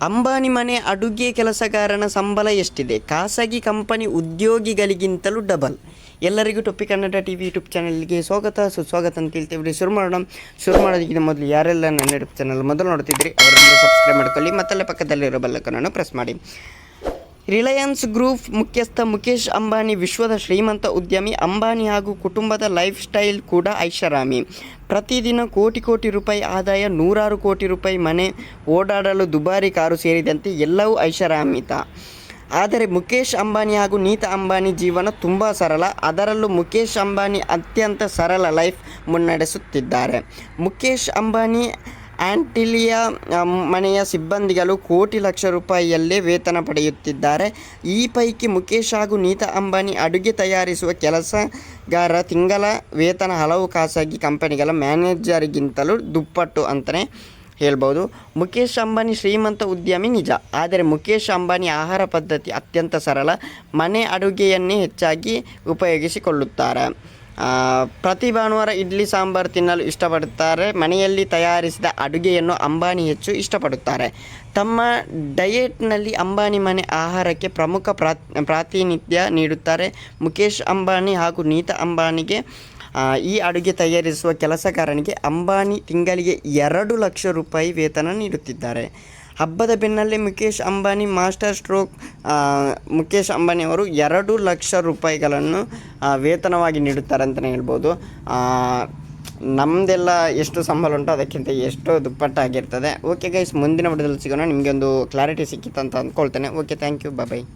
ಅಂಬಾನಿ ಮನೆ ಅಡುಗೆ ಕೆಲಸಗಾರನ ಸಂಬಳ ಎಷ್ಟಿದೆ? ಖಾಸಗಿ ಕಂಪನಿ ಉದ್ಯೋಗಿಗಳಿಗಿಂತಲೂ ಡಬಲ್. ಎಲ್ಲರಿಗೂ ಟೊಪ್ಪಿ ಕನ್ನಡ ಟಿವಿ ಯೂಟ್ಯೂಬ್ ಚಾನಲ್ಗೆ ಸುಸ್ವಾಗತ ಅಂತ ಹೇಳ್ತೀವಿ. ಶುರು ಮಾಡೋದಕ್ಕಿಂತ ಮೊದಲು ಯಾರೆಲ್ಲ ನನ್ನ ಯೂಟ್ಯೂಬ್ ಚಾನಲ್ ಮೊದಲು ನೋಡ್ತಿದ್ರಿ ಅವರೆಲ್ಲ ಸಬ್ಸ್ಕ್ರೈಬ್ ಮಾಡ್ಕೊಳ್ಳಿ, ಮತ್ತಲ್ಲೇ ಪಕ್ಕದಲ್ಲಿರೋ ಬೆಲ್ಲೈಕನ್ ಪ್ರೆಸ್ ಮಾಡಿ. ರಿಲಯನ್ಸ್ ಗ್ರೂಪ್ ಮುಖ್ಯಸ್ಥ ಮುಖೇಶ್ ಅಂಬಾನಿ ವಿಶ್ವದ ಶ್ರೀಮಂತ ಉದ್ಯಮಿ. ಅಂಬಾನಿ ಹಾಗೂ ಕುಟುಂಬದ ಲೈಫ್ ಸ್ಟೈಲ್ ಕೂಡ ಐಷಾರಾಮಿ. ಪ್ರತಿದಿನ ಕೋಟಿ ರೂಪಾಯಿ ಆದಾಯ, ನೂರಾರು ಕೋಟಿ ರೂಪಾಯಿ ಮನೆ, ಓಡಾಡಲು ದುಬಾರಿ ಕಾರು ಸೇರಿದಂತೆ ಎಲ್ಲವೂ ಐಷಾರಾಮಿತ. ಆದರೆ ಮುಖೇಶ್ ಅಂಬಾನಿ ಹಾಗೂ ನೀತಾ ಅಂಬಾನಿ ಜೀವನ ತುಂಬ ಸರಳ. ಅದರಲ್ಲೂ ಮುಖೇಶ್ ಅಂಬಾನಿ ಅತ್ಯಂತ ಸರಳ ಲೈಫ್ ಮುನ್ನಡೆಸುತ್ತಿದ್ದಾರೆ. ಮುಖೇಶ್ ಅಂಬಾನಿ ಆಂಟಿಲಿಯ ಮನೆಯ ಸಿಬ್ಬಂದಿಗಳು ಕೋಟಿ ಲಕ್ಷ ರೂಪಾಯಿಯಲ್ಲೇ ವೇತನ ಪಡೆಯುತ್ತಿದ್ದಾರೆ. ಈ ಪೈಕಿ ಮುಖೇಶ್ ಹಾಗೂ ನೀತಾ ಅಂಬಾನಿ ಅಡುಗೆ ತಯಾರಿಸುವ ಕೆಲಸಗಾರ ತಿಂಗಳ ವೇತನ ಹಲವು ಖಾಸಗಿ ಕಂಪನಿಗಳ ಮ್ಯಾನೇಜರ್ಗಿಂತಲೂ ದುಪ್ಪಟ್ಟು ಅಂತಲೇ ಹೇಳ್ಬೋದು. ಮುಖೇಶ್ ಅಂಬಾನಿ ಶ್ರೀಮಂತ ಉದ್ಯಮಿ ನಿಜ, ಆದರೆ ಮುಖೇಶ್ ಅಂಬಾನಿ ಆಹಾರ ಪದ್ಧತಿ ಅತ್ಯಂತ ಸರಳ. ಮನೆ ಅಡುಗೆಯನ್ನೇ ಹೆಚ್ಚಾಗಿ ಉಪಯೋಗಿಸಿಕೊಳ್ಳುತ್ತಾರೆ. ಪ್ರತಿ ಭಾನುವಾರ ಇಡ್ಲಿ ಸಾಂಬಾರು ತಿನ್ನಲು ಇಷ್ಟಪಡುತ್ತಾರೆ. ಮನೆಯಲ್ಲಿ ತಯಾರಿಸಿದ ಅಡುಗೆಯನ್ನು ಅಂಬಾನಿ ಹೆಚ್ಚು ಇಷ್ಟಪಡುತ್ತಾರೆ. ತಮ್ಮ ಡಯೆಟ್ನಲ್ಲಿ ಅಂಬಾನಿ ಮನೆ ಆಹಾರಕ್ಕೆ ಪ್ರಮುಖ ಪ್ರಾತಿನಿಧ್ಯ ನೀಡುತ್ತಾರೆ. ಮುಖೇಶ್ ಅಂಬಾನಿ ಹಾಗೂ ನೀತಾ ಅಂಬಾನಿಗೆ ಈ ಅಡುಗೆ ತಯಾರಿಸುವ ಕೆಲಸಗಾರನಿಗೆ ಅಂಬಾನಿ ತಿಂಗಳಿಗೆ 2 ಲಕ್ಷ ರೂಪಾಯಿ ವೇತನ ನೀಡುತ್ತಿದ್ದಾರೆ. ಹಬ್ಬದ ಬೆನ್ನಲ್ಲೇ ಮುಖೇಶ್ ಅಂಬಾನಿ ಮಾಸ್ಟರ್ ಸ್ಟ್ರೋಕ್. ಮುಖೇಶ್ ಅಂಬಾನಿ ಅವರು 2 ಲಕ್ಷ ರೂಪಾಯಿಗಳನ್ನು ವೇತನವಾಗಿ ನೀಡುತ್ತಾರೆ ಅಂತಲೇ ಹೇಳ್ಬೋದು. ನಮ್ಮದೆಲ್ಲ ಎಷ್ಟು ಸಂಬಳ ಉಂಟು ಅದಕ್ಕಿಂತ ಎಷ್ಟೋ ದುಪ್ಪಟ್ಟಾಗಿರ್ತದೆ. ಓಕೆ ಗೈಸ್, ಮುಂದಿನ ವಿಡಿಯೋದಲ್ಲಿ ಸಿಗೋಣ. ನಿಮಗೆ ಒಂದು ಕ್ಲಾರಿಟಿ ಸಿಕ್ಕಿತ್ತು ಅಂತ ಅಂದ್ಕೊಳ್ತೇನೆ. Okay, thank you, bye.